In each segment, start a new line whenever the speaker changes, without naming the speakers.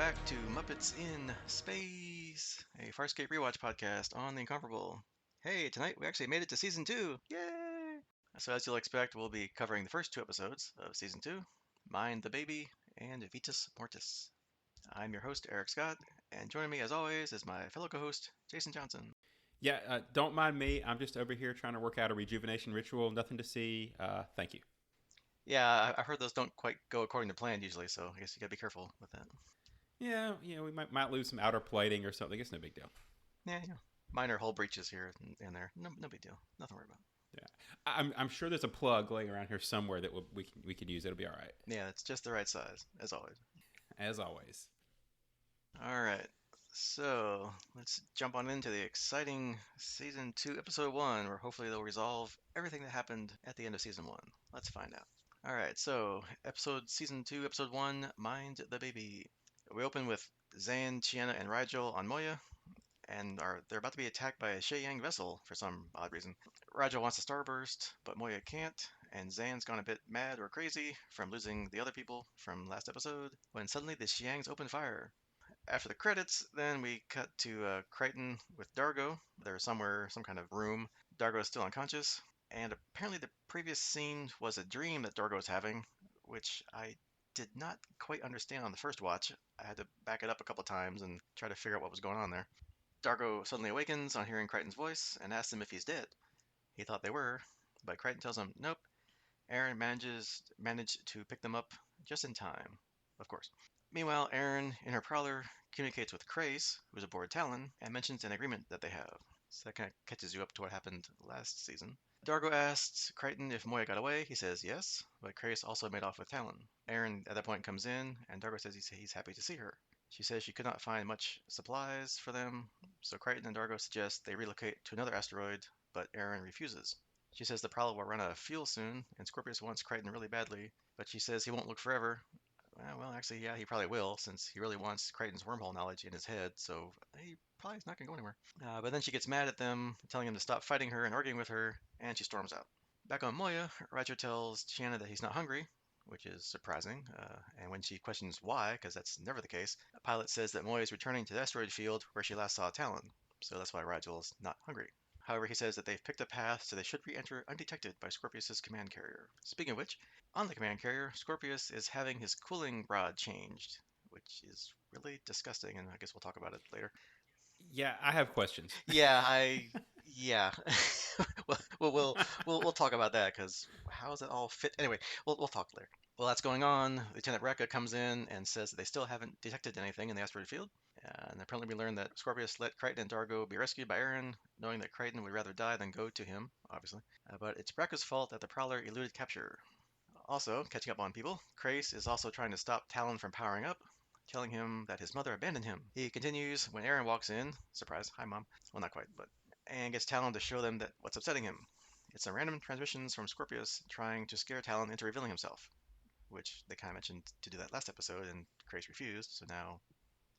back to Muppets in Space, a Farscape rewatch podcast on the Incomparable. Hey, tonight we actually made it to season 2! Yay! So as you'll expect, we'll be covering the first 2 episodes of season 2, Mind the Baby and Vitas Mortis. I'm your host, Eric Scott, and joining me as always is my fellow co-host, Jason Johnson.
Yeah, don't mind me. I'm just over here trying to work out a rejuvenation ritual. Nothing to see. Thank you.
Yeah, I heard those don't quite go according to plan usually, so I guess you gotta be careful with that.
Yeah, we might lose some outer plating or something. It's no big deal.
Yeah. Minor hull breaches here and there. No big deal. Nothing to worry about.
Yeah, I'm sure there's a plug laying around here somewhere that we could use. It'll be all right.
Yeah, it's just the right size, as always.
As always.
All right, so let's jump on into the exciting season 2, episode 1, where hopefully they'll resolve everything that happened at the end of season 1. Let's find out. All right, so season 2, episode 1, Mind the Baby. We open with Zan, Chiana, and Rigel on Moya, and they're about to be attacked by a Sheyang vessel for some odd reason. Rigel wants a starburst, but Moya can't, and Zan's gone a bit mad or crazy from losing the other people from last episode, when suddenly the Sheyangs open fire. After the credits, then we cut to Crichton with Dargo. They're somewhere, some kind of room. Dargo is still unconscious, and apparently the previous scene was a dream that Dargo was having, which I did not quite understand on the first watch. I had to back it up a couple times and try to figure out what was going on there. Dargo suddenly awakens on hearing Crichton's voice and asks him if he's dead. He thought they were, but Crichton tells him nope. Aaron managed to pick them up just in time, of course. Meanwhile, Aaron, in her prowler, communicates with Crais, who's aboard Talyn, and mentions an agreement that they have. So that kind of catches you up to what happened last season. Dargo asks Crichton if Moya got away. He says yes, but Crais also made off with Talyn. Aaron at that point comes in, and Dargo says he's happy to see her. She says she could not find much supplies for them, so Crichton and Dargo suggest they relocate to another asteroid, but Aaron refuses. She says the prowler will run out of fuel soon, and Scorpius wants Crichton really badly, but she says he won't look forever. Well, actually, yeah, he probably will, since he really wants Crichton's wormhole knowledge in his head, so he probably is not going to go anywhere. But then she gets mad at them, telling him to stop fighting her and arguing with her, and she storms out. Back on Moya, Roger tells Chiana that he's not hungry, which is surprising, and when she questions why, because that's never the case, a pilot says that Moya is returning to the asteroid field where she last saw Talyn, so that's why Rigel's not hungry. However, he says that they've picked a path, so they should re-enter undetected by Scorpius' command carrier. Speaking of which, on the command carrier, Scorpius is having his cooling rod changed, which is really disgusting, and I guess we'll talk about it later.
Yeah, I have questions.
Yeah. We'll talk about that because how does it all fit? Anyway, we'll talk later. While that's going on, Lieutenant Rekka comes in and says that they still haven't detected anything in the asteroid field. And apparently we learned that Scorpius let Crichton and Dargo be rescued by Aaron, knowing that Crichton would rather die than go to him, obviously. But it's Rekka's fault that the Prowler eluded capture. Also, catching up on people, Crais is also trying to stop Talyn from powering up, telling him that his mother abandoned him. He continues when Aaron walks in, surprise, hi mom, well not quite, but, and gets Talyn to show them that what's upsetting him. It's some random transmissions from Scorpius trying to scare Talyn into revealing himself, which they kind of mentioned to do that last episode, and Crais refused, so now,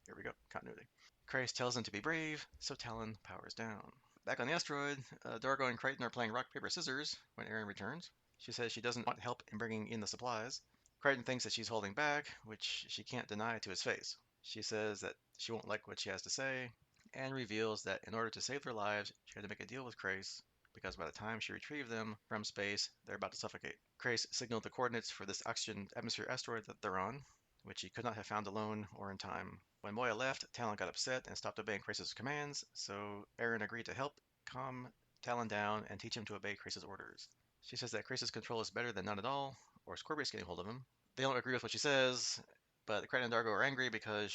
here we go, continuity. Crais tells him to be brave, so Talyn powers down. Back on the asteroid, Dargo and Crichton are playing rock, paper, scissors when Aaron returns. She says she doesn't want help in bringing in the supplies. Crichton thinks that she's holding back, which she can't deny to his face. She says that she won't like what she has to say, and reveals that in order to save their lives, she had to make a deal with Crais, because by the time she retrieved them from space, they're about to suffocate. Crais signaled the coordinates for this oxygen atmosphere asteroid that they're on, which he could not have found alone or in time. When Moya left, Talyn got upset and stopped obeying Crais' commands, so Aaron agreed to help calm Talyn down and teach him to obey Crais' orders. She says that Crais' control is better than none at all, or Scorpius getting hold of him. They don't agree with what she says, but Crichton and Dargo are angry because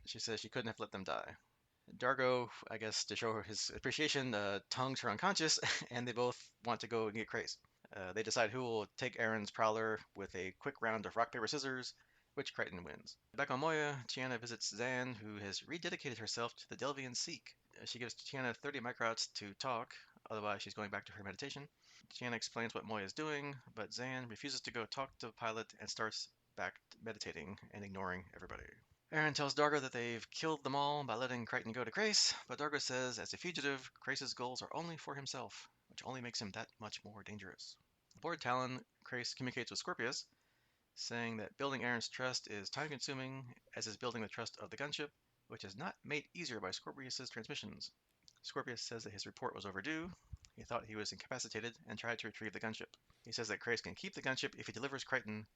she says she couldn't have let them die. Dargo, I guess to show her his appreciation, tongues her unconscious, and they both want to go and get Crais. They decide who will take Aaron's prowler with a quick round of rock, paper, scissors, which Crichton wins. Back on Moya, Chiana visits Zan, who has rededicated herself to the Delvian Seek. She gives Chiana 30 microts to talk, otherwise she's going back to her meditation. Chiana explains what Moya is doing, but Zan refuses to go talk to the pilot and starts back meditating and ignoring everybody. Aaron tells Dargo that they've killed them all by letting Crichton go to Crais, but Dargo says as a fugitive, Crais' goals are only for himself, which only makes him that much more dangerous. Aboard Talyn, Crais communicates with Scorpius, saying that building Aaron's trust is time-consuming, as is building the trust of the gunship, which is not made easier by Scorpius's transmissions. Scorpius says that his report was overdue. He thought he was incapacitated and tried to retrieve the gunship. He says that Crais can keep the gunship if he delivers Crichton,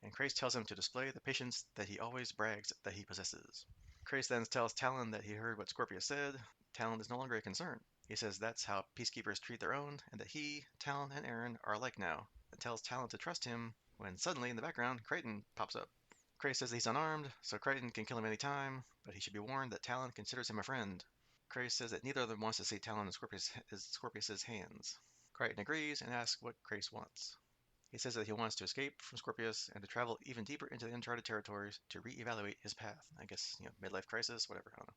and Crais tells him to display the patience that he always brags that he possesses. Crais then tells Talyn that he heard what Scorpius said. Talyn is no longer a concern. He says that's how peacekeepers treat their own, and that he, Talyn, and Aaron are alike now, and tells Talyn to trust him when suddenly in the background Crichton pops up. Crais says he's unarmed, so Crichton can kill him any time, but he should be warned that Talyn considers him a friend. Crais says that neither of them wants to see Talyn in Scorpius's hands. Crichton agrees and asks what Crais wants. He says that he wants to escape from Scorpius and to travel even deeper into the uncharted territories to re-evaluate his path. I guess, midlife crisis, whatever, I don't know.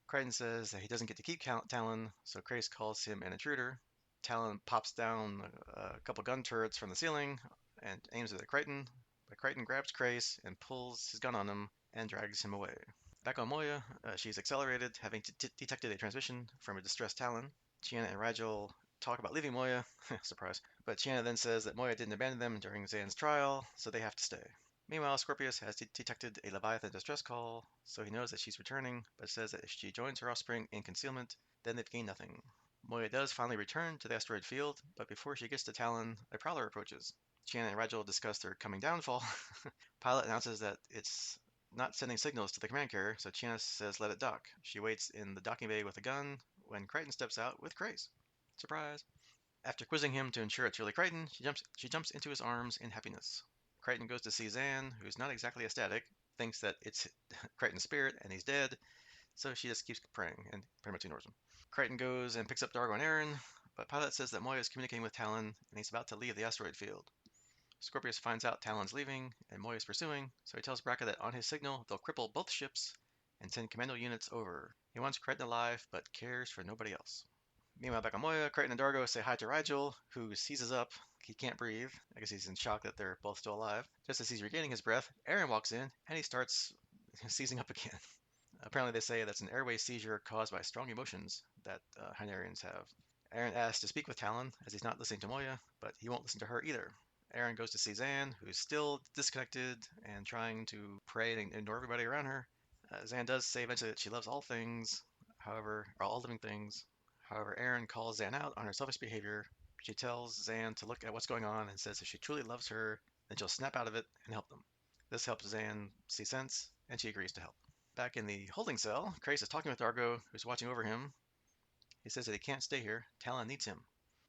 Crichton says that he doesn't get to keep Talyn, so Crais calls him an intruder. Talyn pops down a couple gun turrets from the ceiling and aims it at Crichton, but Crichton grabs Crais and pulls his gun on him and drags him away. Back on Moya, she's accelerated, having detected a transmission from a distressed Talyn. Chiana and Rigel talk about leaving Moya. Surprise. But Chiana then says that Moya didn't abandon them during Zan's trial, so they have to stay. Meanwhile, Scorpius has detected a Leviathan distress call, so he knows that she's returning, but says that if she joins her offspring in concealment, then they've gained nothing. Moya does finally return to the asteroid field, but before she gets to Talyn, a prowler approaches. Chiana and Rigel discuss their coming downfall. Pilot announces that it's not sending signals to the command carrier, so Chiana says let it dock. She waits in the docking bay with a gun when Crichton steps out with Crais. Surprise! After quizzing him to ensure it's really Crichton, she jumps into his arms in happiness. Crichton goes to see Zan, who's not exactly ecstatic, thinks that it's Crichton's spirit and he's dead, so she just keeps praying and pretty much ignores him. Crichton goes and picks up Dargo and Aaron, but Pilot says that Moya is communicating with Talyn and he's about to leave the asteroid field. Scorpius finds out Talyn's leaving and Moya is pursuing, so he tells Braca that on his signal they'll cripple both ships and send commando units over. He wants Crichton alive, but cares for nobody else. Meanwhile, back on Moya, Crichton and Dargo say hi to Rigel, who seizes up. He can't breathe. I guess he's in shock that they're both still alive. Just as he's regaining his breath, Aaron walks in and he starts seizing up again. Apparently, they say that's an airway seizure caused by strong emotions that Hynarians have. Aaron asks to speak with Talyn as he's not listening to Moya, but he won't listen to her either. Aaron goes to see Zan, who's still disconnected and trying to pray and ignore everybody around her. Zan does say eventually that she loves all things, however, or all living things. However, Aaron calls Zan out on her selfish behavior. She tells Zan to look at what's going on and says if she truly loves her, then she'll snap out of it and help them. This helps Zan see sense, and she agrees to help. Back in the holding cell, Crais is talking with Dargo, who's watching over him. He says that he can't stay here. Talyn needs him.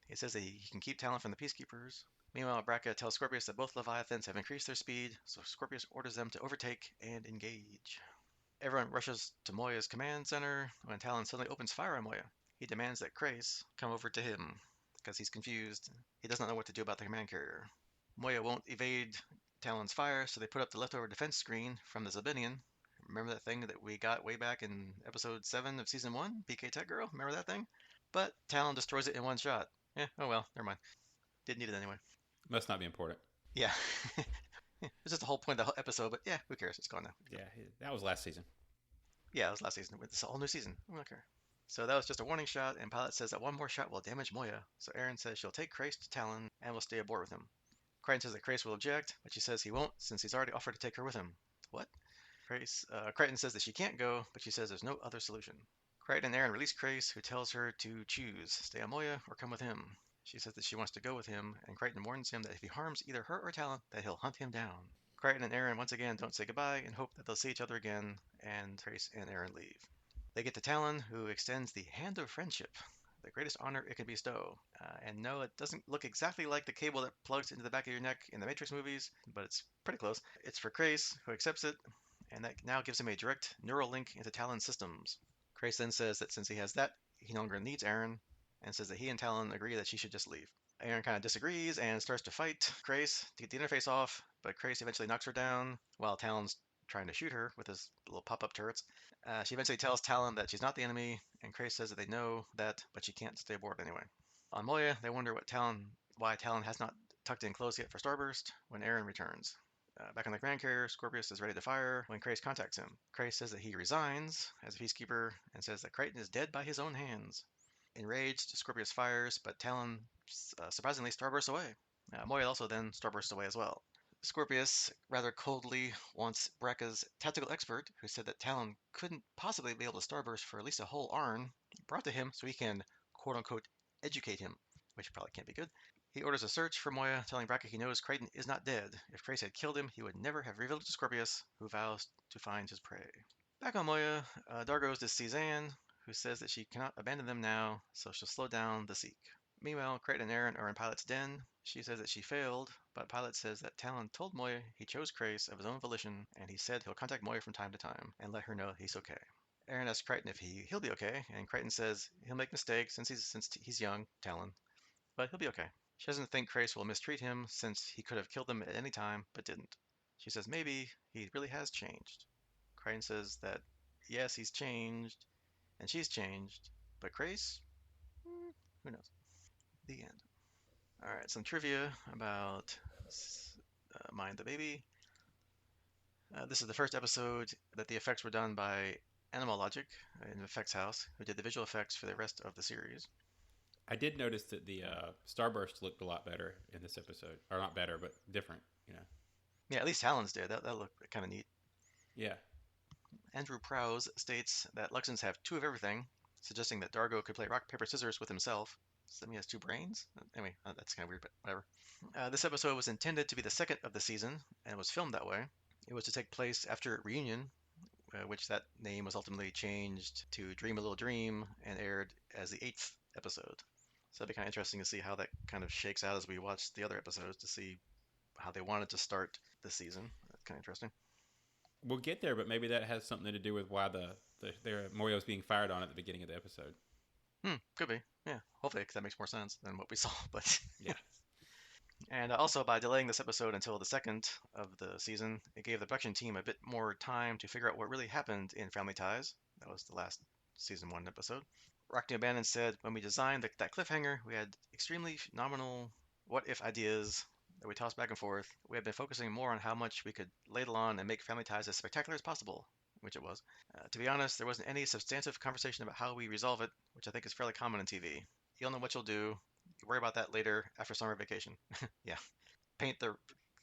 He says that he can keep Talyn from the Peacekeepers. Meanwhile, Braca tells Scorpius that both Leviathans have increased their speed, so Scorpius orders them to overtake and engage. Everyone rushes to Moya's command center when Talyn suddenly opens fire on Moya. He demands that Crais come over to him because he's confused. He does not know what to do about the command carrier. Moya won't evade Talyn's fire, so they put up the leftover defense screen from the Zebinian. Remember that thing that we got way back in episode 7 of season 1? PK Tech Girl? Remember that thing? But Talyn destroys it in one shot. Oh well, never mind. Didn't need it anyway.
Must not be important.
Yeah. It's just the whole point of the whole episode, but yeah, who cares? It's gone now.
Yeah, that was last season.
Yeah, it was last season. It's a whole new season. I don't care. So that was just a warning shot, and Pilot says that one more shot will damage Moya. So Aaron says she'll take Crais to Talyn and will stay aboard with him. Crichton says that Crais will object, but she says he won't since he's already offered to take her with him. What? Crichton says that she can't go, but she says there's no other solution. Crichton and Aaron release Crais, who tells her to choose, stay on Moya or come with him. She says that she wants to go with him, and Crichton warns him that if he harms either her or Talyn, that he'll hunt him down. Crichton and Aaron once again don't say goodbye and hope that they'll see each other again, and Crais and Aaron leave. They get to Talyn, who extends the Hand of Friendship, the greatest honor it can bestow. And no, it doesn't look exactly like the cable that plugs into the back of your neck in the Matrix movies, but it's pretty close. It's for Crais, who accepts it, and that now gives him a direct neural link into Talyn's systems. Crais then says that since he has that, he no longer needs Aaron, and says that he and Talyn agree that she should just leave. Aaron kind of disagrees and starts to fight Crais to get the interface off, but Crais eventually knocks her down while Talyn's trying to shoot her with his little pop-up turrets. She eventually tells Talyn that she's not the enemy, and Crais says that they know that, but she can't stay aboard anyway. On Moya, they wonder why Talyn has not tucked in close yet for Starburst when Aaron returns. Back on the Grand Carrier, Scorpius is ready to fire when Crais contacts him. Crais says that he resigns as a peacekeeper and says that Crichton is dead by his own hands. Enraged, Scorpius fires, but Talyn surprisingly starbursts away. Moya also then starbursts away as well. Scorpius rather coldly wants Brekka's tactical expert, who said that Talyn couldn't possibly be able to starburst for at least a whole Arn, brought to him so he can quote unquote educate him, which probably can't be good. He orders a search for Moya, telling Brekka he knows Crichton is not dead. If Crais had killed him, he would never have revealed it to Scorpius, who vows to find his prey. Back on Moya, Dar goes to Cezanne, who says that she cannot abandon them now, so she'll slow down the seek. Meanwhile, Crichton and Aaron are in Pilot's den. She says that she failed, but Pilot says that Talyn told Moya he chose Crais of his own volition, and he said he'll contact Moya from time to time and let her know he's okay. Aaron asks Crichton if he'll be okay, and Crichton says he'll make mistakes since he's young, Talyn, but he'll be okay. She doesn't think Crais will mistreat him since he could have killed him at any time, but didn't. She says maybe he really has changed. Crichton says that yes, he's changed, and she's changed, but Crais, who knows? The end. All right, some trivia about Mind the Baby. This is the first episode that the effects were done by Animal Logic in Effects House, who did the visual effects for the rest of the series.
I did notice that the starburst looked a lot better in this episode, or not better, but different. You know.
Yeah, at least Talon's did. That looked kind of neat.
Yeah.
Andrew Prowse states that Luxons have two of everything, suggesting that Dargo could play rock, paper, scissors with himself. Does that mean he has two brains? Anyway, that's kind of weird, but whatever. This episode was intended to be the second of the season, and was filmed that way. It was to take place after Reunion, which that name was ultimately changed to Dream a Little Dream and aired as the eighth episode. So it'll be kind of interesting to see how that kind of shakes out as we watch the other episodes to see how they wanted to start the season. That's kind of interesting.
We'll get there, but maybe that has something to do with why their Moya was being fired on at the beginning of the episode.
Could be. Yeah, hopefully, because that makes more sense than what we saw. But
Yeah.
and also by delaying this episode until the second of the season, it gave the production team a bit more time to figure out what really happened in Family Ties. That was the last season one episode. Rockney O'Bannon said, when we designed that cliffhanger, we had extremely nominal what if ideas that we tossed back and forth. We had been focusing more on how much we could ladle on and make Family Ties as spectacular as possible, which it was. To be honest, there wasn't any substantive conversation about how we resolve it, which I think is fairly common in TV. You'll know what you'll do. You worry about that later after summer vacation. Yeah. Paint the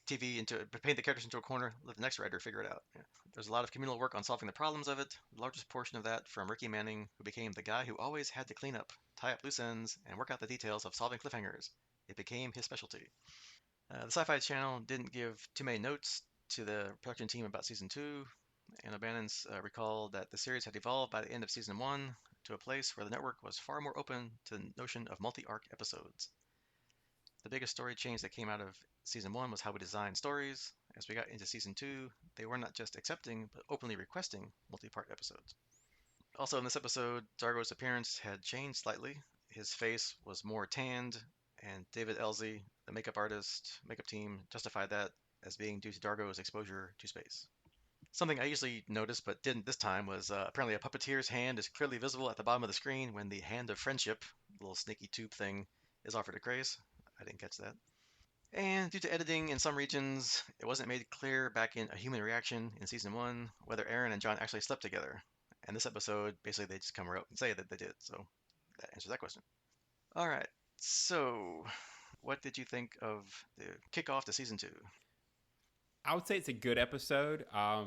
paint the characters into a corner, let the next writer figure it out. Yeah. There's a lot of communal work on solving the problems of it. The largest portion of that from Ricky Manning, who became the guy who always had to clean up, tie up loose ends, and work out the details of solving cliffhangers. It became his specialty. The Sci-Fi Channel didn't give too many notes to the production team about season two, and O'Bannon's recalled that the series had evolved by the end of season one to a place where the network was far more open to the notion of multi-arc episodes. The biggest story change that came out of season one was how we designed stories. As we got into season two, they were not just accepting, but openly requesting multi-part episodes. Also, in this episode, Dargo's appearance had changed slightly. His face was more tanned, and David Elsie, the makeup artist, makeup team, justified that as being due to Dargo's exposure to space. Something I usually notice but didn't this time was apparently a puppeteer's hand is clearly visible at the bottom of the screen when the Hand of Friendship, little snaky tube thing, is offered to Crais. I didn't catch that. And due to editing in some regions, it wasn't made clear back in A Human Reaction in season one whether Aaron and John actually slept together. And this episode, basically, they just come out and say that they did. So that answers that question. All right. So, what did you think of the kickoff to season two?
I would say it's a good episode. I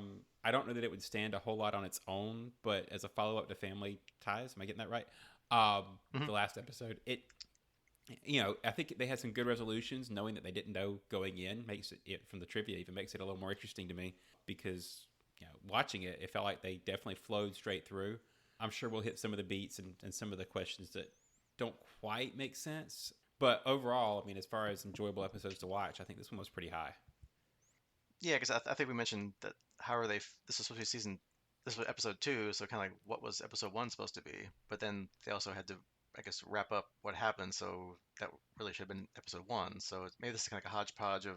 don't know that it would stand a whole lot on its own, but as a follow up to Family Ties, am I getting that right?
Mm-hmm.
The last episode, I think they had some good resolutions. Knowing that they didn't know going in makes it from the trivia even makes it a little more interesting to me because watching it, it felt like they definitely flowed straight through. I'm sure we'll hit some of the beats and some of the questions that don't quite make sense. But overall, I mean, as far as enjoyable episodes to watch, I think this one was pretty high.
Yeah, because I think we mentioned that how are they? This was supposed to be this was episode two, so kind of like what was episode one supposed to be? But then they also had to, I guess, wrap up what happened, so that really should have been episode one. So maybe this is kind of like a hodgepodge of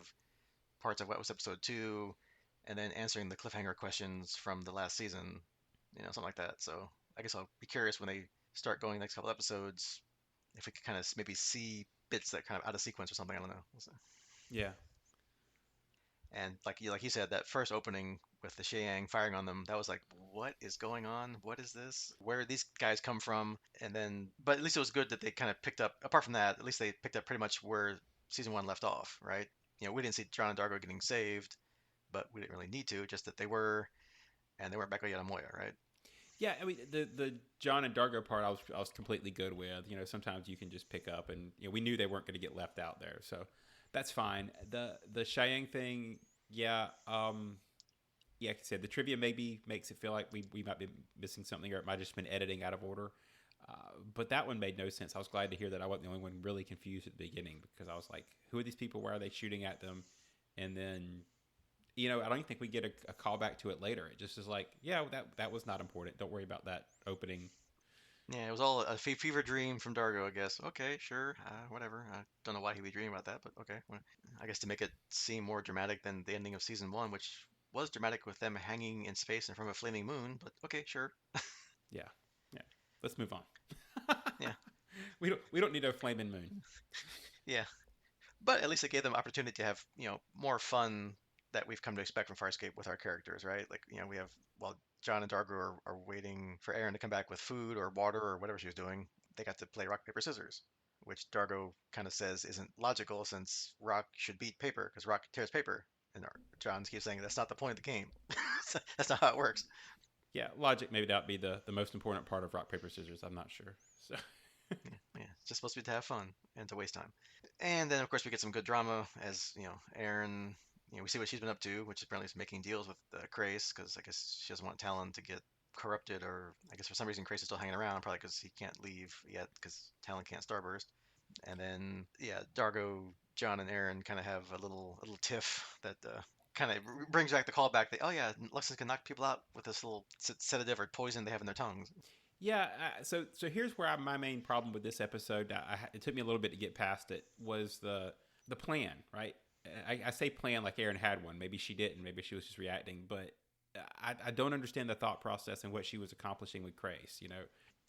parts of what was episode two, and then answering the cliffhanger questions from the last season, something like that. So I guess I'll be curious when they start going next couple episodes if we could kind of maybe see bits that kind of out of sequence or something. I don't know. We'll see.
Yeah.
And like you said, that first opening with the Sheang firing on them, that was like, what is going on? What is this? Where did these guys come from? And then, but at least it was good that they kind of picked up. Apart from that, at least they picked up pretty much where season one left off, right? we didn't see John and Dargo getting saved, but we didn't really need to. Just that they were, and they weren't back yet on Moya, right?
Yeah, I mean the John and Dargo part, I was completely good with. Sometimes you can just pick up, and we knew they weren't going to get left out there, so that's fine. The Cheyenne thing, yeah, yeah. Like I said, the trivia maybe makes it feel like we might be missing something, or it might have just been editing out of order. But that one made no sense. I was glad to hear that I wasn't the only one really confused at the beginning, because I was like, who are these people? Why are they shooting at them? And then I don't even think we get a call back to it later. It just is like, yeah, that was not important. Don't worry about that opening.
Yeah, it was all a fever dream from Dargo, I guess. Okay, sure, whatever. I don't know why he would dream about that, but okay. Well, I guess to make it seem more dramatic than the ending of season one, which was dramatic with them hanging in space and from a flaming moon. But okay, sure.
Yeah, yeah. Let's move on.
Yeah,
we don't need a flaming moon.
yeah. But at least it gave them opportunity to have, more fun that we've come to expect from Farscape with our characters, right? Like, we have, well, John and Dargo are waiting for Aaron to come back with food or water or whatever she was doing. They got to play rock, paper, scissors, which Dargo kind of says isn't logical since rock should beat paper because rock tears paper. And John keeps saying that's not the point of the game. That's not how it works.
Yeah, logic maybe that would be the most important part of rock paper scissors. I'm not sure. So
Yeah, yeah, it's just supposed to be to have fun and to waste time. And then, of course, we get some good drama as, Aaron, we see what she's been up to, which apparently is making deals with Crais, because I guess she doesn't want Talyn to get corrupted, or I guess for some reason Crais is still hanging around, probably because he can't leave yet, because Talyn can't starburst. And then, yeah, Dargo, John, and Aaron kind of have a little tiff that kind of brings back the callback that, oh yeah, Luxons can knock people out with this little sedative or poison they have in their tongues.
yeah, so here's where my main problem with this episode. It took me a little bit to get past it. Was the plan, right? I say plan like Aaron had one. Maybe she didn't. Maybe she was just reacting. But I don't understand the thought process and what she was accomplishing with Crais.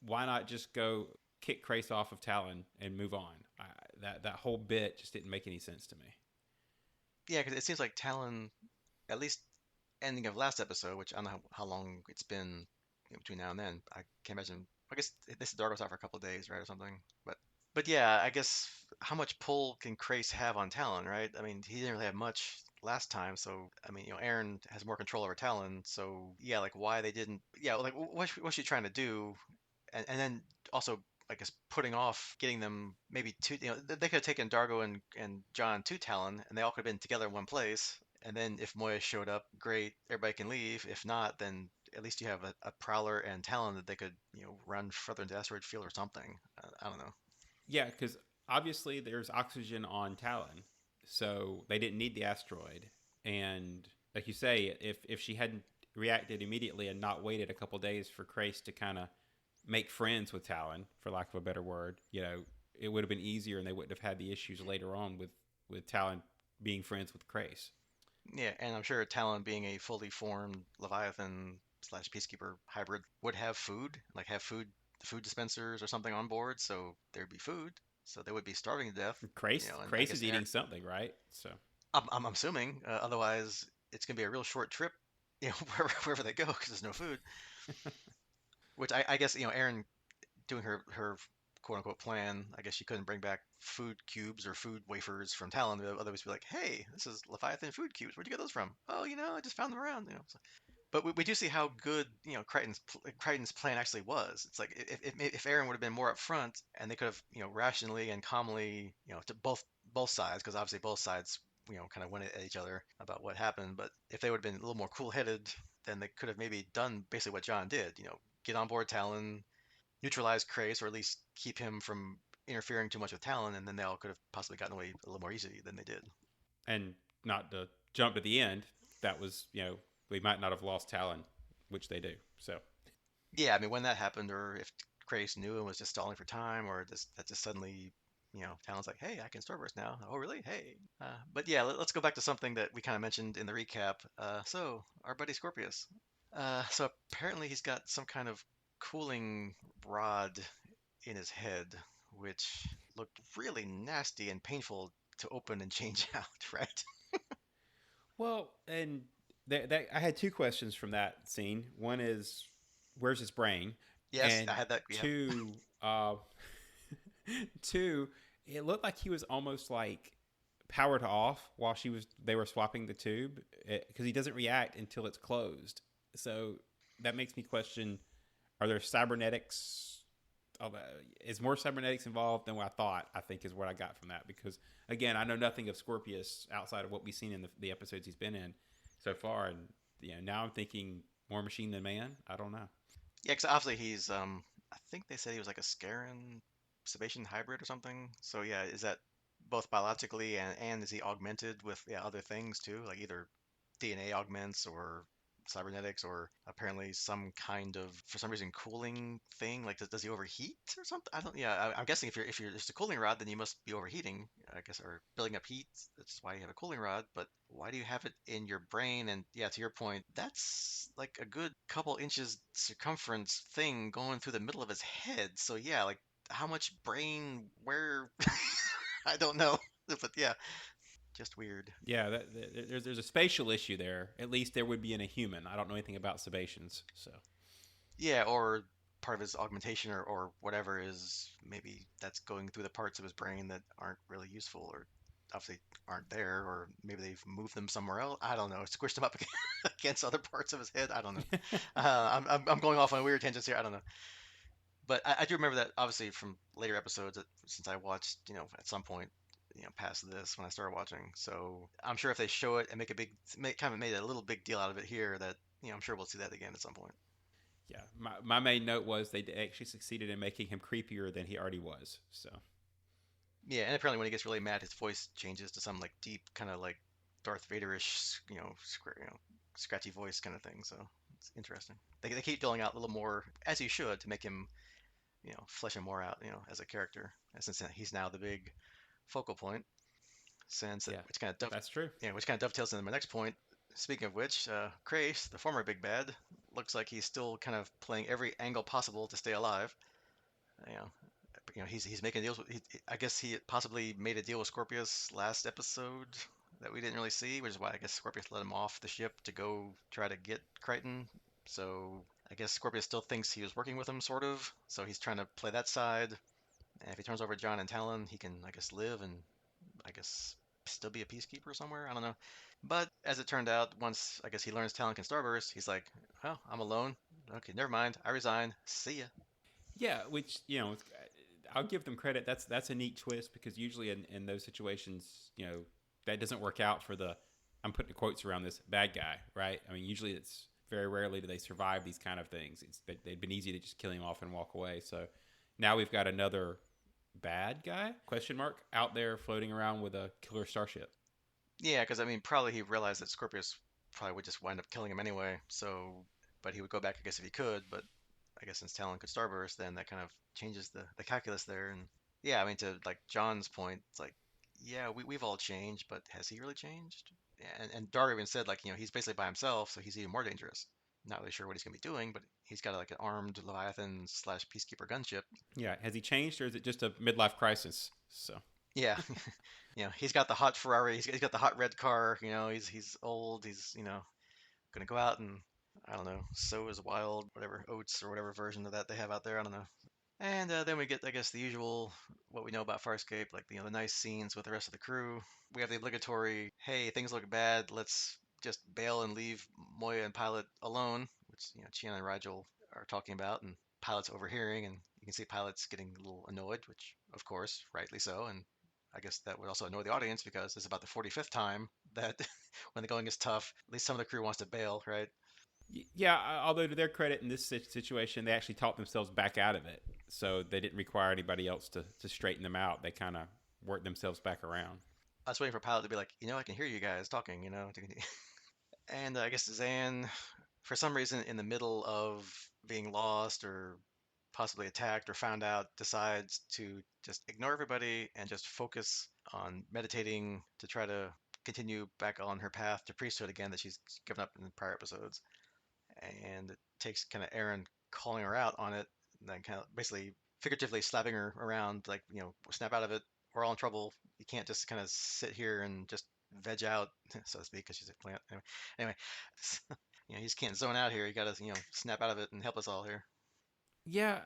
Why not just go kick Crais off of Talyn and move on? That whole bit just didn't make any sense to me.
Yeah, because it seems like Talon, at least ending of last episode, which I don't know how long it's been between now and then. I can't imagine. I guess this Dark was out for a couple of days, right, or something. But yeah, I guess how much pull can Crais have on Talon, right? I mean, he didn't really have much last time, so I mean, Aaron has more control over Talon, so yeah, like why they didn't, yeah, like what's she trying to do, and then also. I guess putting off getting them maybe two, they could have taken Dargo and John to Talon, and they all could have been together in one place. And then if Moya showed up, great, everybody can leave. If not, then at least you have a Prowler and Talon that they could, run further into asteroid field or something. I don't know.
Yeah, because obviously there's oxygen on Talyn, so they didn't need the asteroid. And like you say, if she hadn't reacted immediately and not waited a couple days for Crais to kind of make friends with Talyn, for lack of a better word, it would have been easier, and they wouldn't have had the issues later on with Talyn being friends with Crais.
Yeah, and I'm sure Talon, being a fully formed Leviathan slash Peacekeeper hybrid, would have food, like have food dispensers or something on board, so there'd be food. So they would be starving to death, and I
Crais
guess
is eating something, right? So
I'm assuming. Otherwise, it's gonna be a real short trip, wherever they go, because there's no food. Which I guess Aaron doing her quote unquote plan. I guess she couldn't bring back food cubes or food wafers from Talon. Otherwise, be like, hey, this is Leviathan food cubes. Where'd you get those from? Oh, I just found them around. So. But we do see how good Crichton's plan actually was. It's like if Aaron would have been more upfront and they could have rationally and calmly to both sides, because obviously both sides kind of went at each other about what happened. But if they would have been a little more cool-headed, then they could have maybe done basically what John did. Get on board Talon, neutralize Crais, or at least keep him from interfering too much with Talon, and then they all could have possibly gotten away a little more easily than they did.
and not to jump to the end, that was we might not have lost Talyn, which they do. So
Yeah, I mean, when that happened, or if Crais knew and was just stalling for time, or that just suddenly, Talon's like, hey, I can Starburst now. Oh, really? Hey. But yeah, us go back to something that we kind of mentioned in the recap. So, our buddy Scorpius. So apparently he's got some kind of cooling rod in his head, which looked really nasty and painful to open and change out, right?
well, and I had two questions from that scene. One is, where's his brain?
Yes, I
And
had that. Yeah.
two, uh, two, it looked like he was almost like powered off while they were swapping the tube because he doesn't react until it's closed. So that makes me question: are there cybernetics? Is more cybernetics involved than what I thought? I think is what I got from that because again, I know nothing of Scorpius outside of what we've seen in the episodes he's been in so far, and now I'm thinking more machine than man. I don't know.
Yeah, because obviously he's I think they said he was like a Scaran Sebacean hybrid or something. So yeah, is that both biologically and is he augmented with yeah other things too, like either DNA augments or cybernetics or apparently some kind of for some reason cooling thing? Like does he overheat or something? I don't. Yeah, I'm guessing if you're just a cooling rod, then you must be overheating, I guess, or building up heat. That's why you have a cooling rod. But why do you have it in your brain? And yeah, to your point, that's like a good couple inches circumference thing going through the middle of his head. So yeah, like how much brain where I don't know. But yeah, just weird.
Yeah, there's a spatial issue there. At least there would be in a human. I don't know anything about Sebaceans, so
Yeah, or part of his augmentation or whatever is maybe that's going through the parts of his brain that aren't really useful or obviously aren't there, or maybe they've moved them somewhere else. I don't know. Squished him up against other parts of his head. I don't know. I'm going off on weird tangents here. I don't know. But I do remember that obviously from later episodes that, since I watched, at some point, past this when I started watching. So I'm sure if they show it and kind of made a little big deal out of it here, that I'm sure we'll see that again at some point.
yeah. My main note was they actually succeeded in making him creepier than he already was. So
Yeah, and apparently when he gets really mad, his voice changes to some like deep, kind of like Darth Vader-ish, scratchy voice kind of thing. So it's interesting. They keep doling out a little more, as he should, to make him, flesh him more out, as a character, since he's now the big focal point. Since
yeah,
which kind of
that's true.
which kind of dovetails into my next point. Speaking of which, Crais, the former big bad, looks like he's still kind of playing every angle possible to stay alive. You know, he's making deals with. I guess he possibly made a deal with Scorpius last episode that we didn't really see, which is why I guess Scorpius let him off the ship to go try to get Crichton. So I guess Scorpius still thinks he was working with him, sort of. So he's trying to play that side. And if he turns over John and Talyn, he can, I guess, live and I guess still be a peacekeeper somewhere. I don't know. But as it turned out, once I guess he learns Talon can starburst, he's like, "Well, I'm alone. Okay, never mind. I resign. See ya."
Yeah, which I'll give them credit. That's a neat twist because usually in those situations, that doesn't work out for the. I'm putting quotes around this bad guy, right? I mean, usually it's very rarely do they survive these kind of things. They'd been easy to just kill him off and walk away. So now we've got another bad guy question mark out there floating around with a killer starship.
Yeah, because I mean, probably he realized that Scorpius probably would just wind up killing him anyway. So, but he would go back, I guess, if he could. But I guess since Talon could starburst, then that kind of changes the calculus there. And yeah, I mean, to like John's point, it's like, yeah, we've all changed, but has he really changed? And Dario even said like, he's basically by himself, so he's even more dangerous. Not really sure what he's gonna be doing, but he's got like an armed Leviathan slash Peacekeeper gunship.
Yeah, has he changed or is it just a midlife crisis? So
Yeah, he's got the hot Ferrari, he's got the hot red car. He's old, he's gonna go out and I don't know, sow his wild whatever oats or whatever version of that they have out there. I don't know. And then we get, I guess, the usual what we know about Farscape, like the nice scenes with the rest of the crew. We have the obligatory, hey, things look bad, let's just bail and leave Moya and Pilot alone, which Chian and Rigel are talking about, and Pilot's overhearing, and you can see Pilot's getting a little annoyed, which of course, rightly so, and I guess that would also annoy the audience because it's about the 45th time that when the going is tough, at least some of the crew wants to bail, right?
yeah, although to their credit in this situation, they actually talked themselves back out of it, so they didn't require anybody else to straighten them out. They kind of worked themselves back around.
I was waiting for Pilot to be like, I can hear you guys talking, and I guess Zan, for some reason, in the middle of being lost or possibly attacked or found out, decides to just ignore everybody and just focus on meditating to try to continue back on her path to priesthood again that she's given up in the prior episodes. And it takes kind of Aaron calling her out on it, and then kind of basically figuratively slapping her around, like, snap out of it. We're all in trouble. You can't just kind of sit here and just veg out, so to speak, because she's a plant. Anyway, you just can't zone out here. You got to, snap out of it and help us all here.
Yeah,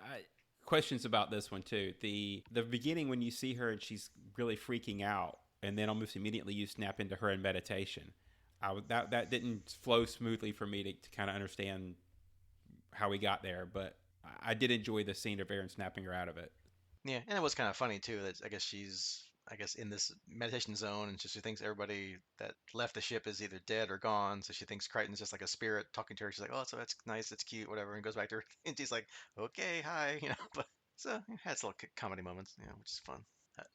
questions about this one too. The beginning when you see her and she's really freaking out, and then almost immediately you snap into her in meditation. That didn't flow smoothly for me to kind of understand how we got there, but I did enjoy the scene of Aaron snapping her out of it.
Yeah, and it was kind of funny too that I guess in this meditation zone, and she thinks everybody that left the ship is either dead or gone. So she thinks Crichton's just like a spirit talking to her. She's like, "Oh, so that's nice, it's cute, whatever," and goes back to her, and she's like, "Okay, hi," But so it has little comedy moments, which is fun.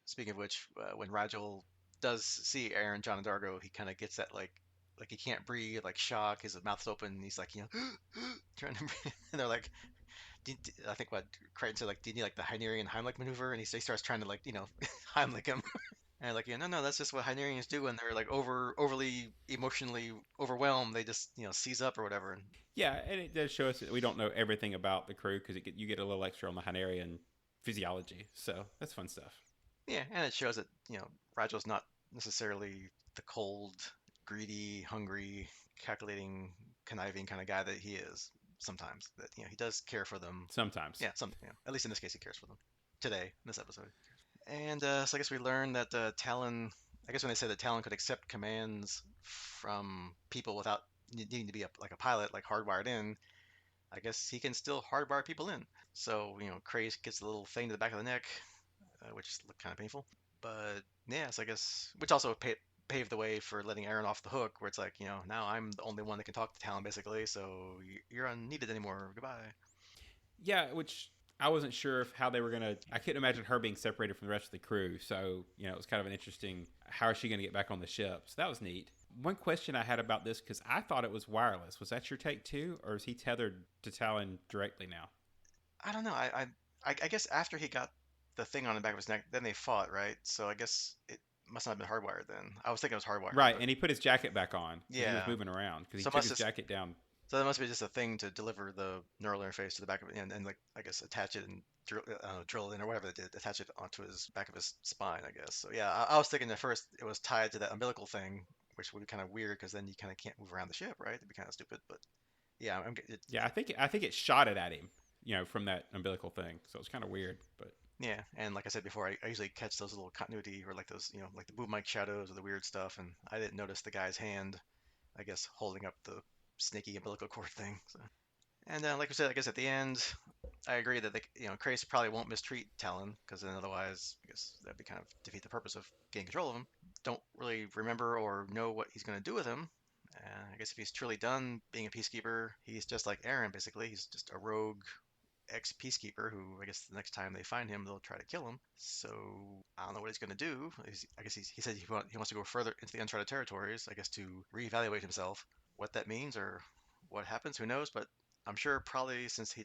Speaking of which, when Rigel does see Aaron, John, and Dargo, he kind of gets that like he can't breathe, like shock. His mouth's open, and he's like, trying to breathe. And they're like, I think what Crichton said, like, do you need like the Hynerian Heimlich maneuver? And he starts trying to like, Heimlich him. And like, no, that's just what Hynerians do when they're like overly emotionally overwhelmed. They just, seize up or whatever. And
Yeah, and it does show us that we don't know everything about the crew because you get a little extra on the Hynerian physiology. So that's fun stuff.
yeah, and it shows that, Rigel's not necessarily the cold, greedy, hungry, calculating, conniving kind of guy that he is sometimes. That, he does care for them.
Sometimes.
Yeah, at least in this case, he cares for them. Today, in this episode. And so I guess we learned that Talyn, I guess when they said that Talyn could accept commands from people without needing to be like a pilot, like hardwired in, I guess he can still hardwire people in. So, Crais gets a little thing to the back of the neck, which looked kind of painful. But yeah, so I guess, which also paved the way for letting Aaron off the hook, where it's like, now I'm the only one that can talk to Talyn, basically, so you're unneeded anymore. Goodbye.
Yeah, which I wasn't sure of how they were gonna. I couldn't imagine her being separated from the rest of the crew. So it was kind of an interesting. How is she gonna get back on the ship? So that was neat. One question I had about this because I thought it was wireless. Was that your take too, or is he tethered to Talyn directly now?
I don't know. I guess after he got the thing on the back of his neck, then they fought, right? So I guess it must not have been hardwired then. I was thinking it was hardwired,
Right,
but
and he put his jacket back on, so he was
yeah.
moving around because he
So it
took
must
his
just
jacket down.
so that must be just a thing to deliver the neural interface to the back of it, and like I guess attach it and drill it in or whatever they did, attach it onto his back of his spine, I guess. So yeah, I was thinking at first it was tied to that umbilical thing, which would be kind of weird because then you kind of can't move around the ship, right? It'd be kind of stupid, but yeah,
Yeah, I think it shot it at him, from that umbilical thing. So it's kind of weird, but
yeah, and like I said before, I usually catch those little continuity or like those, like the boom mic shadows or the weird stuff, and I didn't notice the guy's hand, I guess, holding up the snaky umbilical cord thing. So. And like we said, I guess at the end, I agree that Crais probably won't mistreat Talyn because then otherwise, I guess that'd be kind of defeat the purpose of getting control of him. Don't really remember or know what he's going to do with him. I guess if he's truly done being a peacekeeper, he's just like Aaron, basically. He's just a rogue ex-peacekeeper who I guess the next time they find him, they'll try to kill him. So I don't know what he's going to do. I guess he said he wants to go further into the uncharted territories, I guess to reevaluate himself. What that means or what happens, who knows? But I'm sure probably since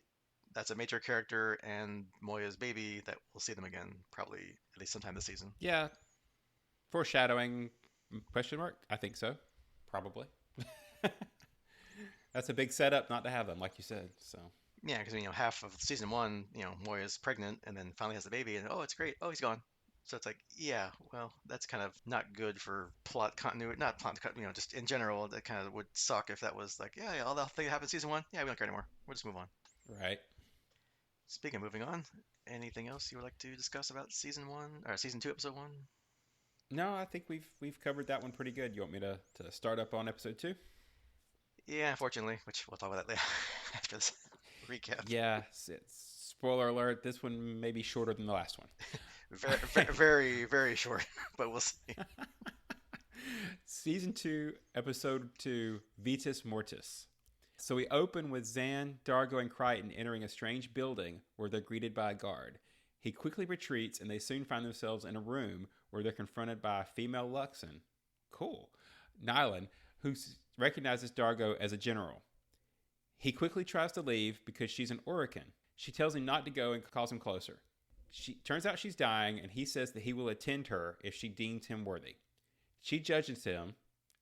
that's a major character and Moya's baby that we'll see them again probably at least sometime this season.
yeah, foreshadowing question mark. I think so, probably. That's a big setup not to have them, like you said. So
Yeah, because half of season one, Moya's pregnant and then finally has the baby, and oh, it's great. Oh, he's gone. So it's like, yeah, well, that's kind of not good for plot continuity. Not plot, just in general, that kind of would suck if that was like, yeah, all the thing that happened in season one. Yeah, we don't care anymore. We'll just move on.
right.
Speaking of moving on, anything else you would like to discuss about season one or season two, episode one?
No, I think we've covered that one pretty good. You want me to start up on episode 2?
Yeah, unfortunately, which we'll talk about that later after this recap.
Yeah, spoiler alert. This one may be shorter than the last one.
Very, very, very short, but we'll see.
Season 2, episode 2, Vitas Mortis. So we open with Zan, Dargo, and Crichton entering a strange building where they're greeted by a guard. He quickly retreats, and they soon find themselves in a room where they're confronted by a female Luxon. Cool. Nylon, who recognizes Dargo as a general. He quickly tries to leave because she's an Orican. She tells him not to go and calls him closer. Turns out she's dying, and he says that he will attend her if she deems him worthy. She judges him,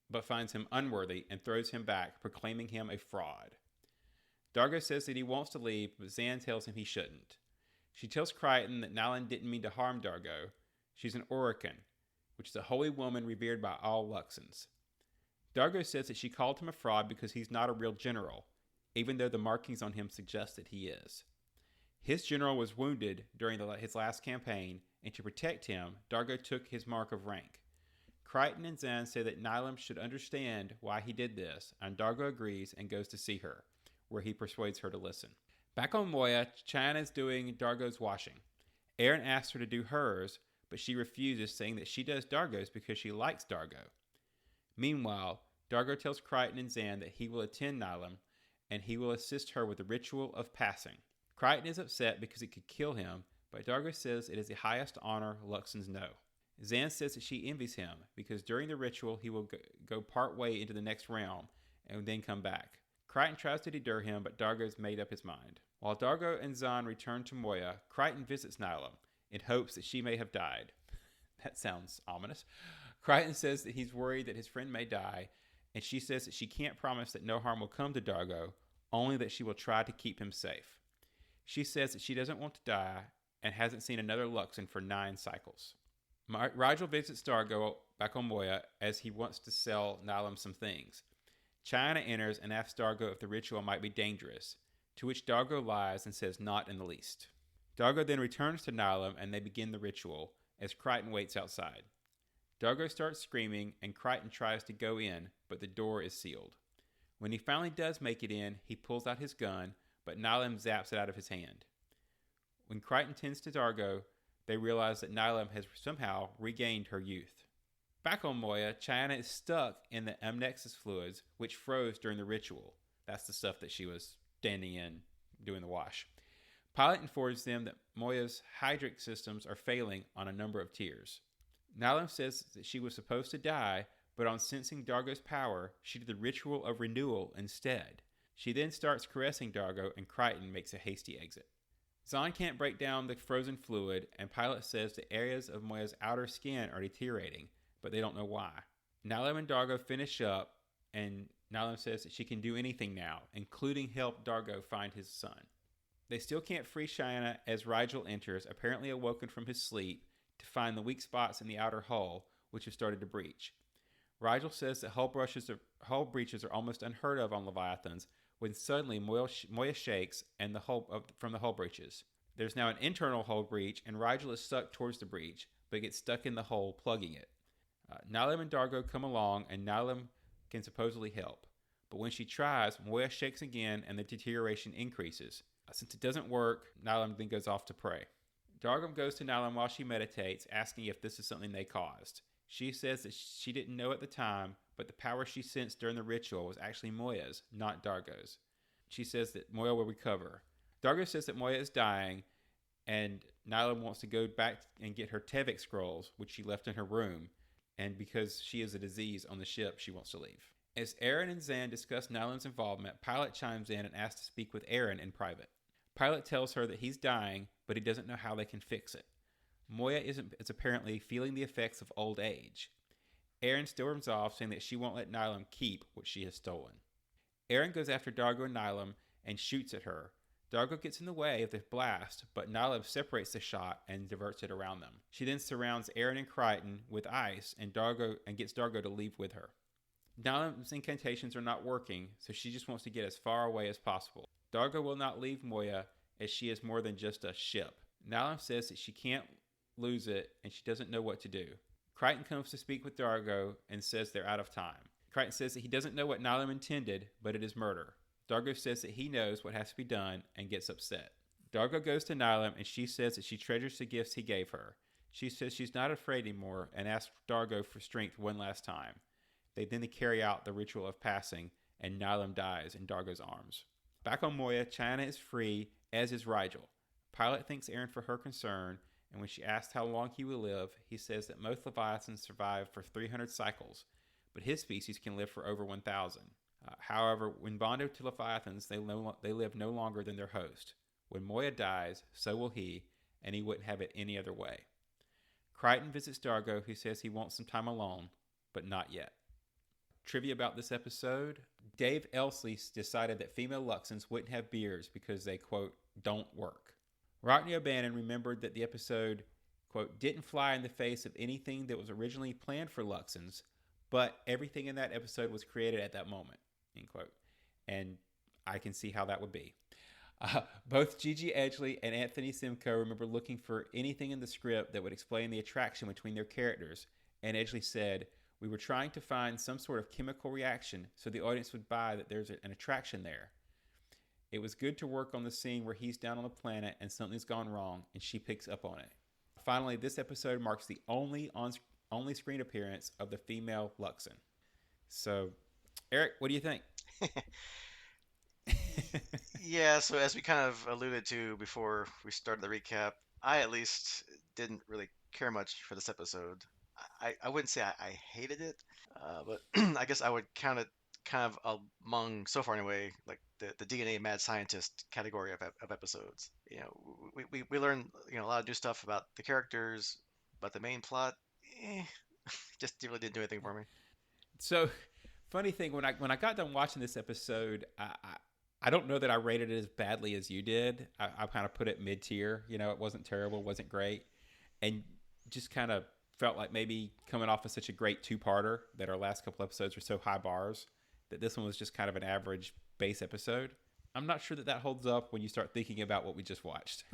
but finds him unworthy and throws him back, proclaiming him a fraud. Dargo says that he wants to leave, but Zan tells him he shouldn't. She tells Crichton that Nylon didn't mean to harm Dargo. She's an Orican, which is a holy woman revered by all Luxons. Dargo says that she called him a fraud because he's not a real general, even though the markings on him suggest that he is. His general was wounded during his last campaign, and to protect him, Dargo took his mark of rank. Crichton and Zan say that Nylam should understand why he did this, and Dargo agrees and goes to see her, where he persuades her to listen. Back on Moya, China is doing Dargo's washing. Aaron asks her to do hers, but she refuses, saying that she does Dargo's because she likes Dargo. Meanwhile, Dargo tells Crichton and Zan that he will attend Nylam, and he will assist her with the ritual of passing. Crichton is upset because it could kill him, but Dargo says it is the highest honor Luxons know. Zan says that she envies him because during the ritual he will go part way into the next realm and then come back. Crichton tries to deter him, but Dargo's made up his mind. While Dargo and Zan return to Moya, Crichton visits Nylam in hopes that she may have died. That sounds ominous. Crichton says that he's worried that his friend may die, and she says that she can't promise that no harm will come to Dargo, only that she will try to keep him safe. She says that she doesn't want to die and hasn't seen another Luxon for 9 cycles. Rigel visits Dargo back on Moya as he wants to sell Nylam some things. China enters and asks Dargo if the ritual might be dangerous, to which Dargo lies and says not in the least. Dargo then returns to Nylam and they begin the ritual, as Crichton waits outside. Dargo starts screaming and Crichton tries to go in, but the door is sealed. When he finally does make it in, he pulls out his gun, but Nylam zaps it out of his hand. When Crichton tends to Dargo, they realize that Nylam has somehow regained her youth. Back on Moya, China is stuck in the amnexus fluids, which froze during the ritual. That's the stuff that she was standing in doing the wash. Pilot informs them that Moya's hydric systems are failing on a number of tiers. Nylam says that she was supposed to die, but on sensing Dargo's power, she did the ritual of renewal instead. She then starts caressing Dargo, and Crichton makes a hasty exit. Zan can't break down the frozen fluid, and Pilot says the areas of Moya's outer skin are deteriorating, but they don't know why. Nylam and Dargo finish up, and Nylam says that she can do anything now, including help Dargo find his son. They still can't free Cheyenne as Rigel enters, apparently awoken from his sleep, to find the weak spots in the outer hull, which have started to breach. Rigel says that hull breaches are almost unheard of on Leviathans, when suddenly Moya shakes and from the hull breaches. There's now an internal hull breach, and Rigel is sucked towards the breach, but gets stuck in the hull, plugging it. Nylam and Dargo come along, and Nylam can supposedly help. But when she tries, Moya shakes again, and the deterioration increases. Since it doesn't work, Nylam then goes off to pray. Dargo goes to Nylam while she meditates, asking if this is something they caused. She says that she didn't know at the time, but the power she sensed during the ritual was actually Moya's, not Dargo's. She says that Moya will recover. Dargo says that Moya is dying, and Nylam wants to go back and get her Tevik scrolls, which she left in her room, and because she is a disease on the ship, she wants to leave. As Aaron and Zan discuss Nylam's involvement, Pilot chimes in and asks to speak with Aaron in private. Pilot tells her that he's dying, but he doesn't know how they can fix it. Moya is apparently feeling the effects of old age. Aaron storms off, saying that she won't let Nylam keep what she has stolen. Aaron goes after Dargo and Nylam and shoots at her. Dargo gets in the way of the blast, but Nylam separates the shot and diverts it around them. She then surrounds Aaron and Crichton with ice and gets Dargo to leave with her. Nylam's incantations are not working, so she just wants to get as far away as possible. Dargo will not leave Moya, as she is more than just a ship. Nylam says that she can't lose it, and she doesn't know what to do. Crichton comes to speak with Dargo and says they're out of time. Crichton says that he doesn't know what Nylam intended, but it is murder. Dargo says that he knows what has to be done and gets upset. Dargo goes to Nylam, and she says that she treasures the gifts he gave her. She says she's not afraid anymore and asks Dargo for strength one last time. They then carry out the ritual of passing, and Nylam dies in Dargo's arms. Back on Moya, China is free, as is Rigel. Pilot thanks Aaron for her concern, and when she asks how long he will live, he says that most Leviathans survive for 300 cycles, but his species can live for over 1,000. However, when bonded to Leviathans, they live no longer than their host. When Moya dies, so will he, and he wouldn't have it any other way. Crichton visits Dargo, who says he wants some time alone, but not yet. Trivia about this episode: Dave Elsley decided that female Luxons wouldn't have beards because they, quote, don't work. Rodney O'Bannon remembered that the episode, quote, didn't fly in the face of anything that was originally planned for Luxons, but everything in that episode was created at that moment, end quote. And I can see how that would be. Both Gigi Edgley and Anthony Simcoe remember looking for anything in the script that would explain the attraction between their characters, and Edgley said, We were trying to find some sort of chemical reaction so the audience would buy that there's an attraction there. It was good to work on the scene where he's down on the planet and something's gone wrong and she picks up on it. Finally, this episode marks the only screen appearance of the female Luxon. So, Eric, what do you think?
Yeah, so as we kind of alluded to before we started the recap, I at least didn't really care much for this episode. I wouldn't say I hated it, but I guess I would count it kind of among, so far anyway, like the DNA mad scientist category of episodes. We learn, a lot of new stuff about the characters, but the main plot, eh, just really didn't do anything for me.
So, funny thing, when I got done watching this episode, I don't know that I rated it as badly as you did. I kind of put it mid tier. It wasn't terrible, wasn't great, and just kind of felt like maybe coming off of such a great two-parter that our last couple episodes were so high bars that this one was just kind of an average base episode. I'm not sure that holds up when you start thinking about what we just watched.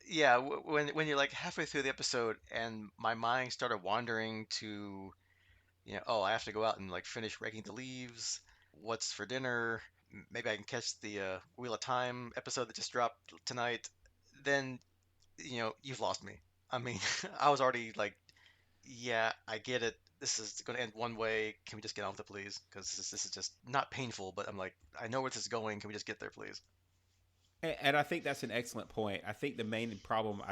Yeah, when you're like halfway through the episode and my mind started wandering to, oh, I have to go out and like finish raking the leaves. What's for dinner? Maybe I can catch the Wheel of Time episode that just dropped tonight. Then, you've lost me. I mean, I was already like, yeah, I get it. This is going to end one way. Can we just get on with it, please? Because this is just not painful, but I'm like, I know where this is going. Can we just get there, please?
And I think that's an excellent point. I think the main problem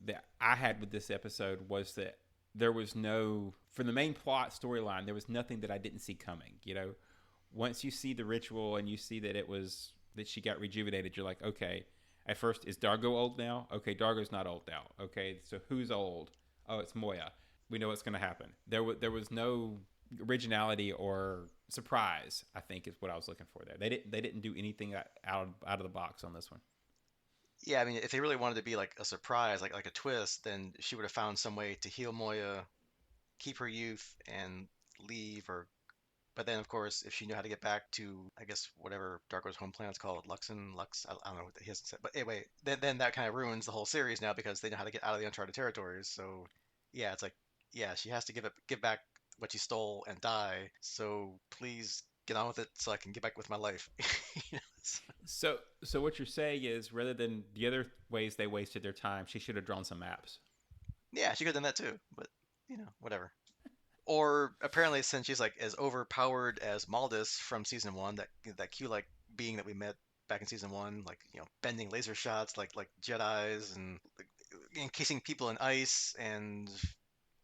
that I had with this episode was that there was no, for the main plot storyline, there was nothing that I didn't see coming. Once you see the ritual and you see that that she got rejuvenated, you're like, okay. At first, is Dargo old now? Okay, Dargo's not old now. Okay, so who's old? Oh, it's Moya. We know what's going to happen. There was no originality or surprise, I think, is what I was looking for there. They didn't do anything out of the box on this one.
Yeah, I mean, if they really wanted to be like a surprise, like a twist, then she would have found some way to heal Moya, keep her youth, and leave. Or, but then of course, if she knew how to get back to, I guess whatever Darko's home planet's called, I don't know what he hasn't said. But anyway, then that kind of ruins the whole series now because they know how to get out of the uncharted territories. So, yeah, it's like, yeah, she has to give back what she stole and die. So please get on with it so I can get back with my life. You know,
So what you're saying is, rather than the other ways they wasted their time, she should have drawn some maps.
yeah, she could have done that too, but whatever. Or apparently, since she's like as overpowered as Maldus from season one, that Q like being that we met back in season one, like bending laser shots like Jedi's and like, encasing people in ice and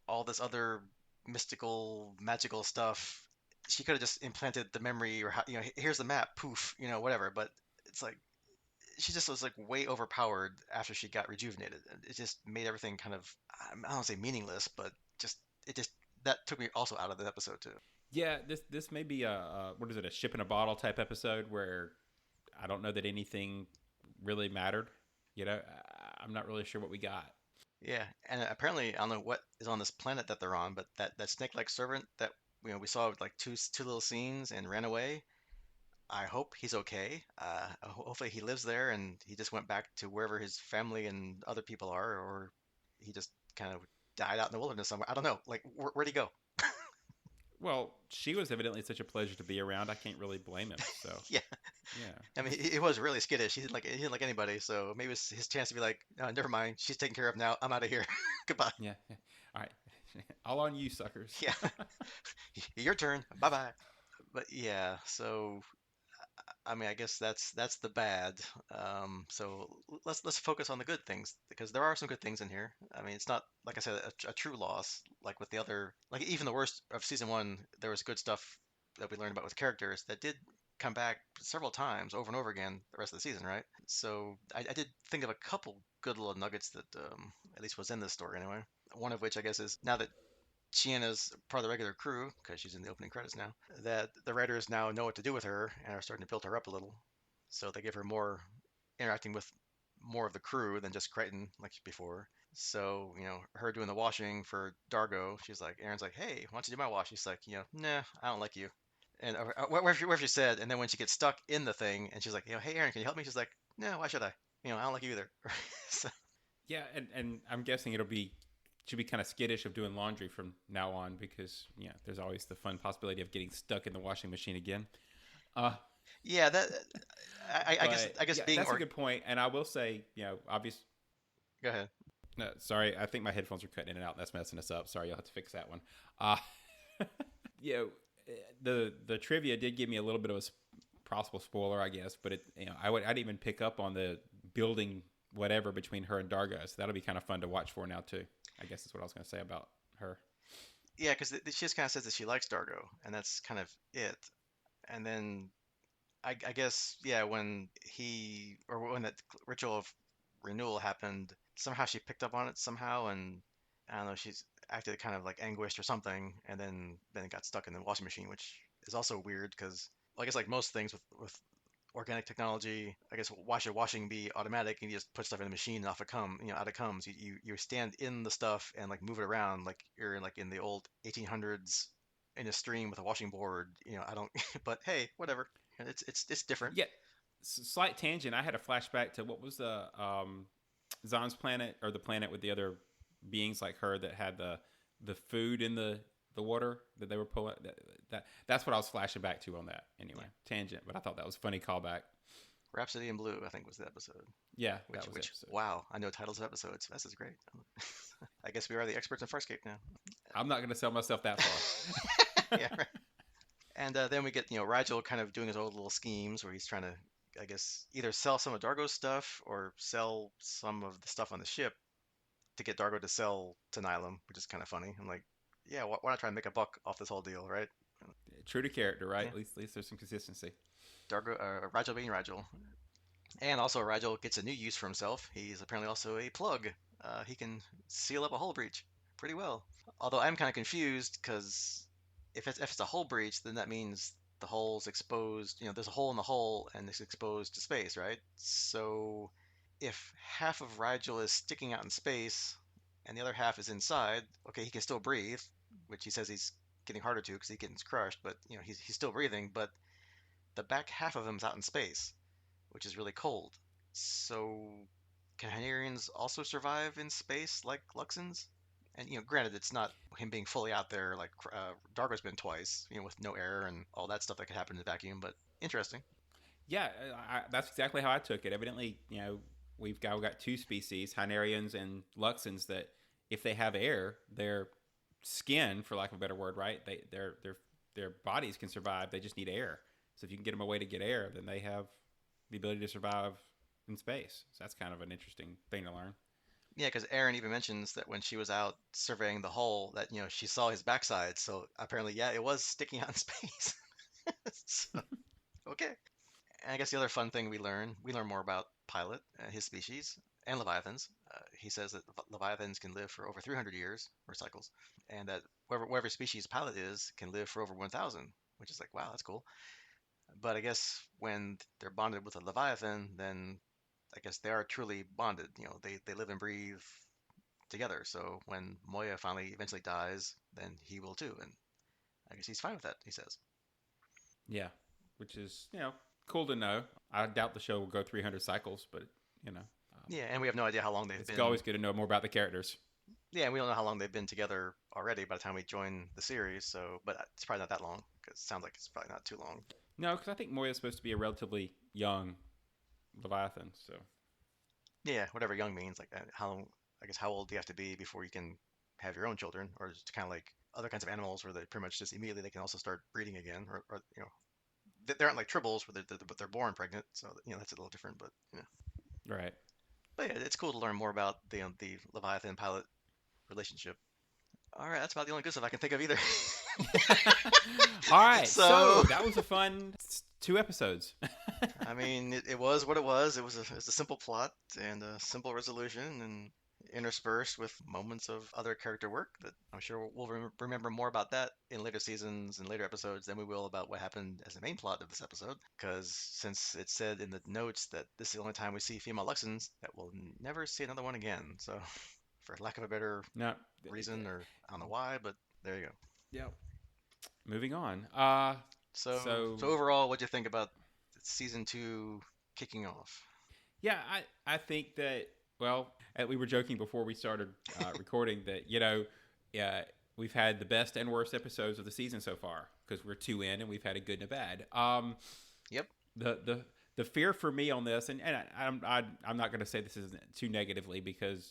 all this other mystical magical stuff. She could have just implanted the memory or here's the map, poof, whatever. But it's like she just was like way overpowered after she got rejuvenated. It just made everything kind of, I don't say meaningless, but just it just that took me also out of the episode too.
Yeah, this may be a what is it, a ship in a bottle type episode where I don't know that anything really mattered. I'm not really sure what we got.
Yeah, and apparently I don't know what is on this planet that they're on, but that snake-like servant that we saw with like two little scenes and ran away. I hope he's okay. Hopefully he lives there and he just went back to wherever his family and other people are, or he just kind of died out in the wilderness somewhere. I don't know. Like, where'd he go?
Well, she was evidently such a pleasure to be around. I can't really blame him. So
Yeah,
yeah,
I mean, he was really skittish. He didn't like anybody, so maybe it's his chance to be like, never mind, she's taken care of now. I'm out of here. Goodbye.
yeah. All right, all on you, suckers.
Yeah, your turn. Bye bye. But yeah, so I mean, I guess that's the bad. So let's focus on the good things because there are some good things in here. I mean, it's not like I said a true loss like with the other, like even the worst of season one. There was good stuff that we learned about with characters that did come back several times over and over again the rest of the season, right? So I did think of a couple good little nuggets that at least was in this story anyway. One of which I guess is now that Chiana's part of the regular crew, because she's in the opening credits now, that the writers now know what to do with her and are starting to build her up a little. So they give her more interacting with more of the crew than just Crichton like before. So, her doing the washing for Dargo, she's like, Aaron's like, hey, why don't you do my wash? She's like, nah, I don't like you. And whatever she said, and then when she gets stuck in the thing, and she's like, hey, Aaron, can you help me? She's like, no, why should I? I don't like you either. So,
Yeah, and I'm guessing it'll be Should be kind of skittish of doing laundry from now on because there's always the fun possibility of getting stuck in the washing machine again. Uh,
Yeah, that
but
I guess
yeah,
being
that's a
or
good point. And I will say, obvious.
go ahead.
No, sorry, I think my headphones are cutting in and out. That's messing us up. Sorry, you'll have to fix that one. Uh, you know, the trivia did give me a little bit of a possible spoiler, I guess. But I'd even pick up on the building whatever between her and Dargo. So that'll be kind of fun to watch for now too. I guess that's what I was going to say about her.
Yeah, because she just kind of says that she likes Dargo, and that's kind of it. And then I guess yeah, when he or when that ritual of renewal happened, somehow she picked up on it somehow, and I don't know, she's acted kind of like anguished or something, and then got stuck in the washing machine, which is also weird because well, I guess like most things with organic technology, I guess why should washing be automatic and you just put stuff in the machine and off it come, out it comes. You stand in the stuff and like move it around like you're like in the old 1800s in a stream with a washing board. I don't, but hey, whatever. It's different.
Yeah, slight tangent. I had a flashback to what was the Zon's planet or the planet with the other beings like her that had the food in the water that they were pulling. That's what I was flashing back to on that. Anyway,
Yeah.
tangent, but I thought that was a funny callback.
Rhapsody in Blue, I think was the episode.
Yeah,
Which
that was the
which
episode.
wow, I know titles of episodes. This is great. I guess we are the experts in Farscape now.
I'm not going to sell myself that far.
Yeah, right. And then we get, Rigel kind of doing his own little schemes where he's trying to, I guess, either sell some of Dargo's stuff or sell some of the stuff on the ship to get Dargo to sell to Nylum, which is kind of funny. I'm like, yeah, why not try and make a buck off this whole deal, right?
True to character, right?
Yeah,
At least there's some consistency.
Dargo, Rigel being Rigel. And also, Rigel gets a new use for himself. He's apparently also a plug. He can seal up a hull breach pretty well. Although I'm kind of confused because if it's a hull breach, then that means the hull's exposed. There's a hole in the hull and it's exposed to space, right? So if half of Rigel is sticking out in space and the other half is inside, okay, he can still breathe, which he says he's getting harder to because he gets crushed, but he's still breathing. But the back half of him's out in space, which is really cold. So can Hynerians also survive in space like Luxans? And granted, it's not him being fully out there like Dargo's been twice, with no air and all that stuff that could happen in the vacuum. But interesting.
Yeah, that's exactly how I took it. Evidently, we've got two species, Hynerians and Luxans, that if they have air, their skin, for lack of a better word, right? Their bodies can survive. They just need air. So if you can get them a way to get air, then they have the ability to survive in space. So that's kind of an interesting thing to learn.
Yeah, because Erin even mentions that when she was out surveying the hull, that she saw his backside. So apparently, yeah, it was sticking out in space. So, okay. And I guess the other fun thing we learn more about Pilot, his species, and Leviathans. He says that Leviathans can live for over 300 years, or cycles, and that whatever species Pilot is can live for over 1,000, which is like, wow, that's cool. But I guess when they're bonded with a Leviathan, then I guess they are truly bonded. They live and breathe together. So when Moya finally eventually dies, then he will too, and I guess he's fine with that. He says.
Yeah, which is cool to know. I doubt the show will go 300 cycles, but
Yeah, and we have no idea how long they've
it's
been.
always good to know more about the characters.
Yeah, and we don't know how long they've been together already by the time we join the series. So, but it's probably not that long because it sounds like it's probably not too long.
No, because I think Moya is supposed to be a relatively young Leviathan. So
Yeah, whatever young means. Like how I guess how old do you have to be before you can have your own children, or just kind of like other kinds of animals where they pretty much just immediately they can also start breeding again, or they aren't like tribbles where but they're born pregnant, so that's a little different.
right.
But yeah, it's cool to learn more about the Leviathan pilot relationship. All right, that's about the only good stuff I can think of either.
All right,
So,
so that was a fun 2 episodes.
I mean, it was what it was. It was a simple plot and a simple resolution, and interspersed with moments of other character work that I'm sure we'll remember more about that in later seasons and later episodes than we will about what happened as the main plot of this episode. Because since it said in the notes that this is the only time we see female Luxons, that we'll never see another one again. So, for lack of a better
No,
reason, or I don't know why, but there you go.
yeah. Moving on.
So
So
overall, what do you think about season two kicking off?
yeah, I think that Well, we were joking before we started recording that uh, we've had the best and worst episodes of the season so far because we're two in and we've had a good and a bad.
Yep.
The the fear for me on this, and I'm not going to say this is too negatively because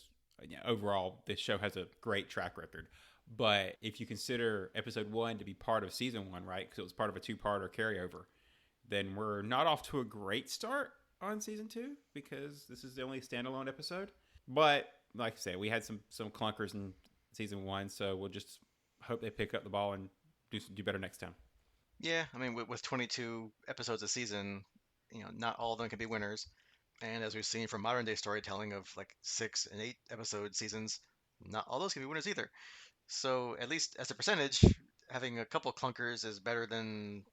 overall this show has a great track record. But if you consider episode one to be part of season one, right? Because it was part of a two-parter carryover, then we're not off to a great start on season two because this is the only standalone episode. But like I say, we had some clunkers in season one, so we'll just hope they pick up the ball and do better next time.
Yeah, I mean, with 22 episodes a season, not all of them can be winners. And as we've seen from modern day storytelling of like 6 and 8 episode seasons, not all those can be winners either. So at least as a percentage, having a couple clunkers is better than,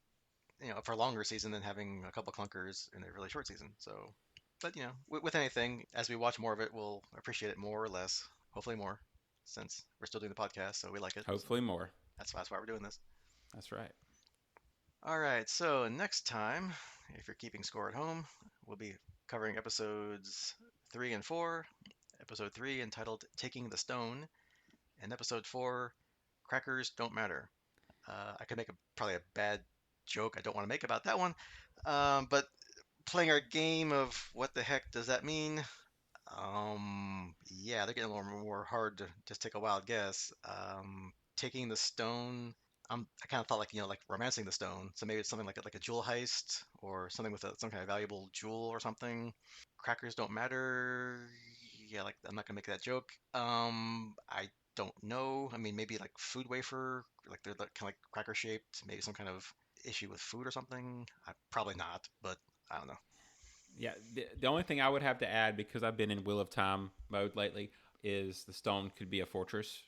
for a longer season than having a couple clunkers in a really short season. So, but with anything, as we watch more of it, we'll appreciate it more or less. Hopefully more, since we're still doing the podcast, so we like it. So
Hopefully more.
that's why we're doing this.
That's right.
All right, so next time, if you're keeping score at home, we'll be covering episodes 3 and 4. Episode 3 entitled "Taking the Stone," and episode 4, "Crackers Don't Matter." I could make probably a bad joke I don't want to make about that one, but playing our game of what the heck does that mean? Yeah, they're getting a little more hard to just take a wild guess. Taking the stone. I kind of thought like like romancing the stone. So maybe it's something like a jewel heist or something with some kind of valuable jewel or something. Crackers don't matter. Yeah, like I'm not gonna make that joke. I don't know. I mean, maybe like food wafer, like they're kind of like cracker shaped. Maybe some kind of issue with food or something. Probably not, but I don't know.
Yeah, the only thing I would have to add because I've been in Wheel of Time mode lately is the stone could be a fortress.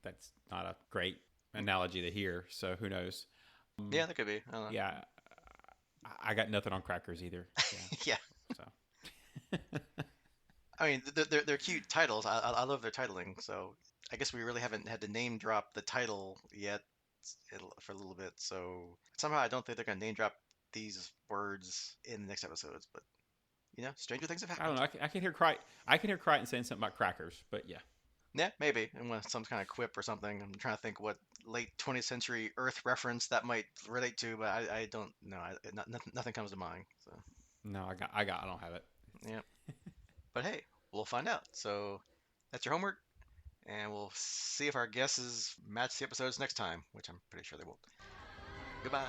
That's not a great analogy to hear, so who knows?
Yeah, that could be. I don't know.
Yeah, I got nothing on crackers either. Yeah,
Yeah.
so
I mean, they're cute titles. I love their titling. So I guess we really haven't had to name drop the title yet for a little bit. So somehow I don't think they're gonna name drop these words in the next episodes. But stranger things have
I don't
happened.
know. I can hear I can hear Crichton saying something about crackers, but yeah,
Yeah, maybe and with some kind of quip or something. I'm trying to think what late 20th century Earth reference that might relate to, but I don't know. Nothing comes to mind. So
no, I don't have it.
yeah, but hey, we'll find out. So that's your homework. And we'll see if our guesses match the episodes next time, which I'm pretty sure they won't. Goodbye.